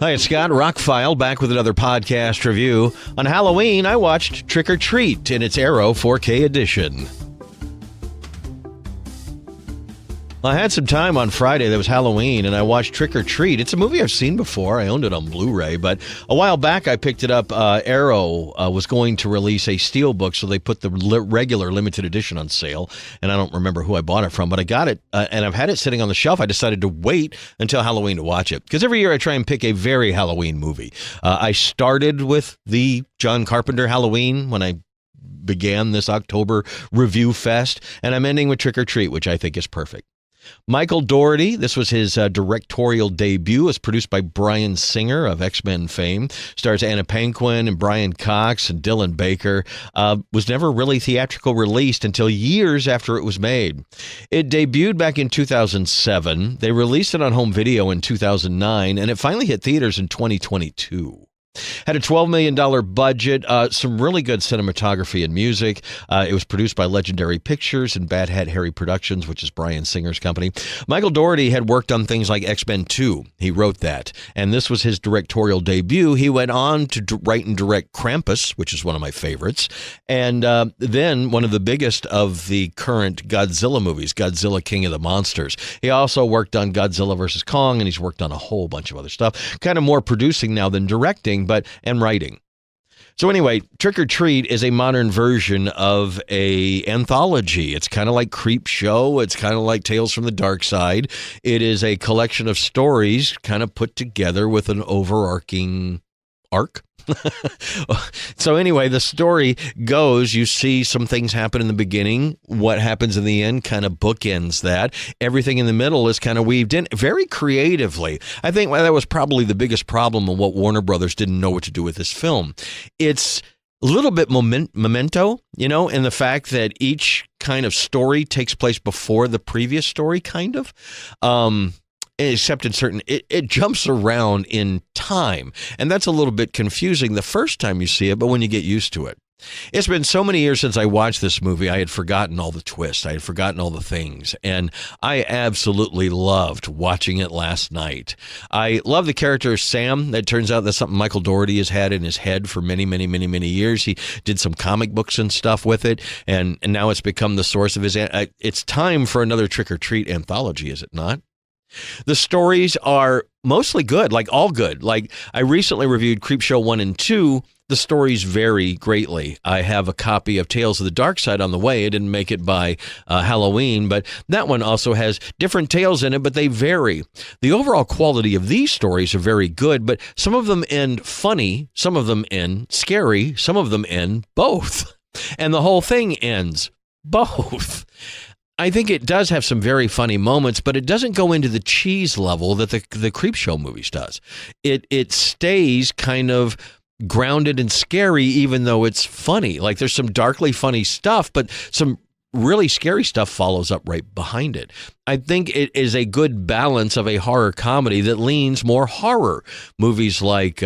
Hi, it's Scott, ROCKFILE, back with another podcast review. On Halloween, I watched Trick or Treat in its Arrow 4K edition. I had some time on Friday that was Halloween, and I watched Trick or Treat. It's a movie I've seen before. I owned it on Blu-ray, but a while back I picked it up. Arrow was going to release a steelbook, so they put the regular limited edition on sale, and I don't remember who I bought it from, but I got it, and I've had it sitting on the shelf. I decided to wait until Halloween to watch it, because every year I try and pick a very Halloween movie. I started with the John Carpenter Halloween when I began this October review fest, and I'm ending with Trick or Treat, which I think is perfect. Michael Dougherty, this was his directorial debut. It's produced by Bryan Singer of X-Men fame. Stars Anna Paquin and Brian Cox and Dylan Baker. Was never really theatrical released until years after it was made. It debuted back in 2007. They released it on home video in 2009, and it finally hit theaters in 2022. Had a $12 million budget, some really good cinematography and music. It was produced by Legendary Pictures and Bad Hat Harry Productions, which is Bryan Singer's company. Michael Dougherty had worked on things like X-Men 2. He wrote that, and this was his directorial debut. He went on to write and direct Krampus, which is one of my favorites, and then one of the biggest of the current Godzilla movies, Godzilla King of the Monsters. He also worked on Godzilla vs. Kong, and he's worked on a whole bunch of other stuff, kind of more producing now than directing, and writing. So anyway, Trick or Treat is a modern version of a anthology. It's kind of like Creep Show. It's kind of like Tales from the Dark Side. It is a collection of stories kind of put together with an overarching arc. So anyway, the story goes, you see some things happen in the beginning. What happens in the end kind of bookends that. Everything in the middle is kind of weaved in very creatively. I think that was probably the biggest problem of what Warner Brothers didn't know what to do with this film. It's a little bit memento, in the fact that each kind of story takes place before the previous story, kind of. Except in certain, it jumps around in time. And that's a little bit confusing the first time you see it, but when you get used to it. It's been so many years since I watched this movie, I had forgotten all the twists. I had forgotten all the things. And I absolutely loved watching it last night. I love the character Sam. It turns out that's something Michael Dougherty has had in his head for many, many, many, many years. He did some comic books and stuff with it. And now it's become the source of his... It's time for another Trick or Treat anthology, is it not? The stories are mostly good, like all good. Like I recently reviewed Creepshow 1 and 2. The stories vary greatly. I have a copy of Tales of the Dark Side on the way. I didn't make it by Halloween, but that one also has different tales in it, but they vary. The overall quality of these stories are very good, but some of them end funny, some of them end scary, some of them end both. And the whole thing ends both. I think it does have some very funny moments, but it doesn't go into the cheese level that the Creepshow movies does. It stays kind of grounded and scary, even though it's funny. Like there's some darkly funny stuff, but some really scary stuff follows up right behind it. I think it is a good balance of a horror comedy that leans more horror. Movies like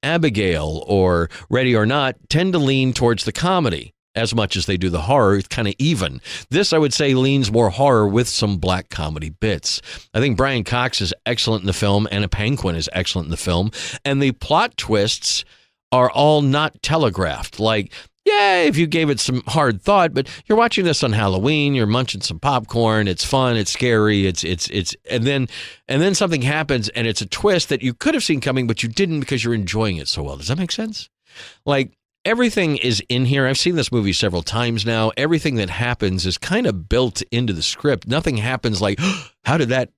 Abigail or Ready or Not tend to lean towards the comedy as much as they do the horror. It's kind of even. This, I would say, leans more horror with some black comedy bits. I think Brian Cox is excellent in the film. Anna Paquin is excellent in the film. And the plot twists are all not telegraphed. Like, yeah, if you gave it some hard thought, but you're watching this on Halloween, you're munching some popcorn, it's fun, it's scary, it's and then something happens and it's a twist that you could have seen coming, but you didn't because you're enjoying it so well. Does that make sense? Like, everything is in here. I've seen this movie several times now. Everything that happens is kind of built into the script. Nothing happens like, how did that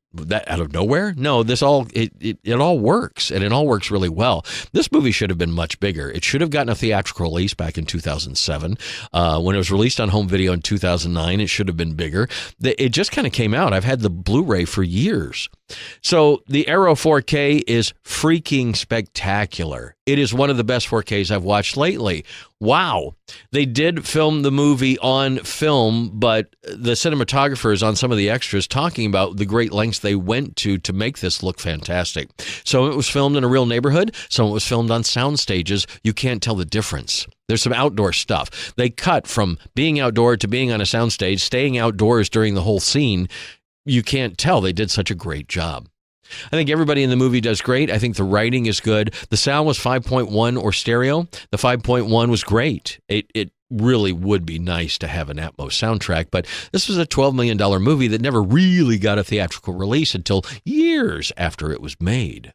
out of nowhere? No, it all works, and it all works really well. This movie should have been much bigger. It should have gotten a theatrical release back in 2007. When it was released on home video in 2009, it should have been bigger. It just kind of came out. I've had the Blu-ray for years. So the Arrow 4K is freaking spectacular. It is one of the best 4Ks I've watched lately. Wow. They did film the movie on film, but the cinematographers on some of the extras talking about the great lengths they went to make this look fantastic. So it was filmed in a real neighborhood. Some of it was filmed on sound stages. You can't tell the difference. There's some outdoor stuff. They cut from being outdoor to being on a soundstage, staying outdoors during the whole scene. You can't tell. They did such a great job. I think everybody in the movie does great. I think the writing is good. The sound was 5.1 or stereo. The 5.1 was great. It really would be nice to have an Atmos soundtrack, but this was a $12 million movie that never really got a theatrical release until years after it was made.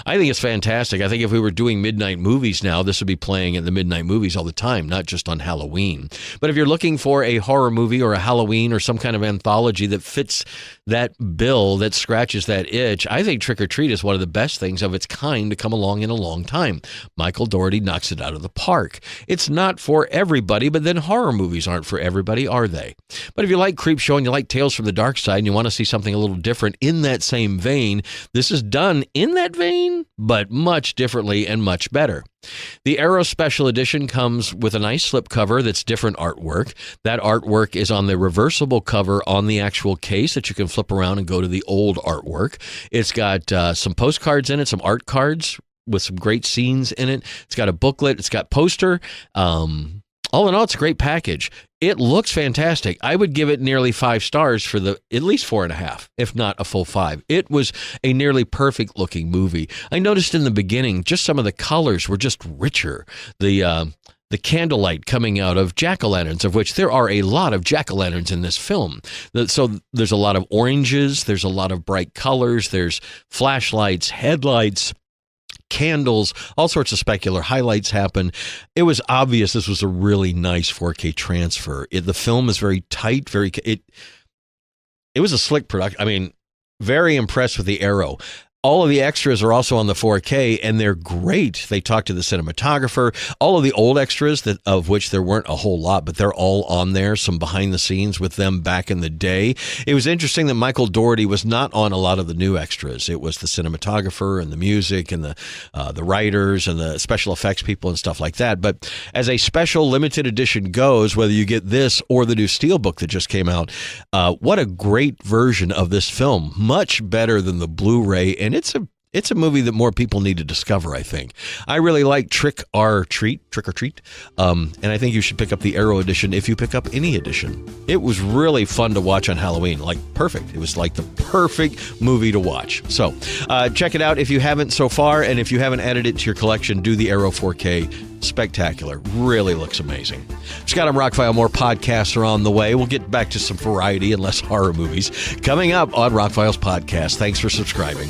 I think it's fantastic. I think if we were doing midnight movies now, this would be playing in the midnight movies all the time, not just on Halloween. But if you're looking for a horror movie or a Halloween or some kind of anthology that fits that bill, that scratches that itch, I think Trick or Treat is one of the best things of its kind to come along in a long time. Michael Dougherty knocks it out of the park. It's not for everybody, but then horror movies aren't for everybody, are they? But if you like Creepshow and you like Tales from the Dark Side and you want to see something a little different in that same vein, this is done in that vein, but much differently and much better. The Arrow Special Edition comes with a nice slipcover that's different artwork. That artwork is on the reversible cover on the actual case that you can flip around and go to the old artwork. It's got some postcards in it, some art cards with some great scenes in it. It's got a booklet. It's got poster. All in all, it's a great package. It looks fantastic. I would give it nearly 5 stars for at least 4.5, if not a full 5. It was a nearly perfect looking movie. I noticed in the beginning, just some of the colors were just richer. The candlelight coming out of jack-o'-lanterns, of which there are a lot of jack-o'-lanterns in this film. So there's a lot of oranges, there's a lot of bright colors, there's flashlights, headlights, candles, all sorts of specular highlights happen. It was obvious this was a really nice 4K transfer. The film is very tight, it was a slick production. I mean, very impressed with the Arrow. All of the extras are also on the 4K, and they're great. They talk to the cinematographer. All of the old extras, of which there weren't a whole lot, but they're all on there, some behind the scenes with them back in the day. It was interesting that Michael Dougherty was not on a lot of the new extras. It was the cinematographer and the music and the writers and the special effects people and stuff like that. But as a special limited edition goes, whether you get this or the new Steelbook that just came out, what a great version of this film. Much better than the Blu-ray, and it's a movie that more people need to discover, I think. I really like Trick or Treat, and I think you should pick up the Arrow edition if you pick up any edition. It was really fun to watch on Halloween, like perfect. It was like the perfect movie to watch. So check it out if you haven't so far, and if you haven't added it to your collection, do the Arrow 4K. Spectacular. Really looks amazing. Scott on ROCKFILE. More podcasts are on the way. We'll get back to some variety and less horror movies coming up on ROCKFILE's podcast. Thanks for subscribing.